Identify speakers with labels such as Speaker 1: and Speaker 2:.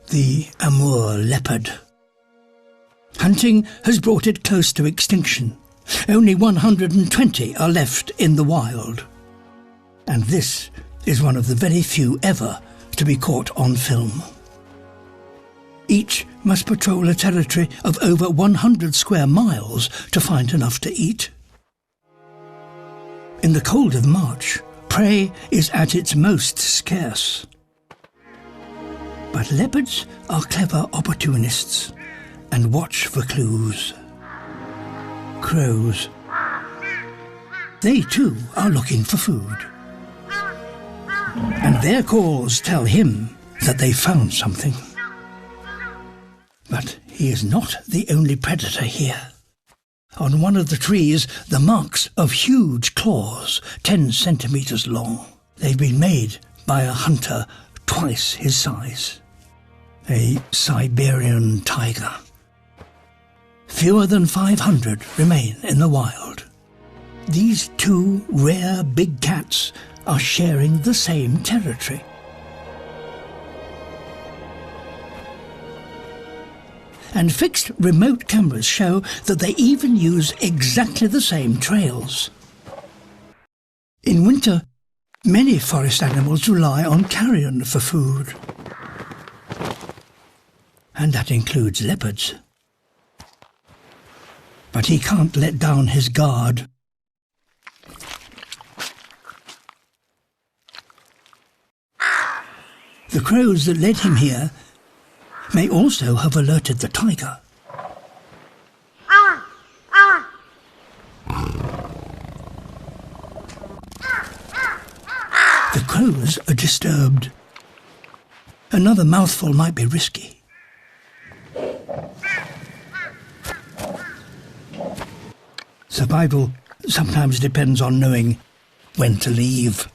Speaker 1: the Amur leopard. Hunting has brought it close to extinction. Only 120 are left in the wild. And this is one of the very few ever to be caught on film. Each must patrol a territory of over 100 square miles to find enough to eat. In the cold of March, prey is at its most scarce. But leopards are clever opportunists and watch for clues. Crows. They too are looking for food. And their calls tell him that they found something. But he is not the only predator here. On one of the trees, the marks of huge claws, 10 centimeters long. They've been made by a hunter twice his size. A Siberian tiger. Fewer than 500 remain in the wild. These two rare big cats are sharing the same territory. And fixed remote cameras show that they even use exactly the same trails. In winter, many forest animals rely on carrion for food. And that includes leopards. But he can't let down his guard. The crows that led him here may also have alerted the tiger. The crows are disturbed. Another mouthful might be risky. Survival sometimes depends on knowing when to leave.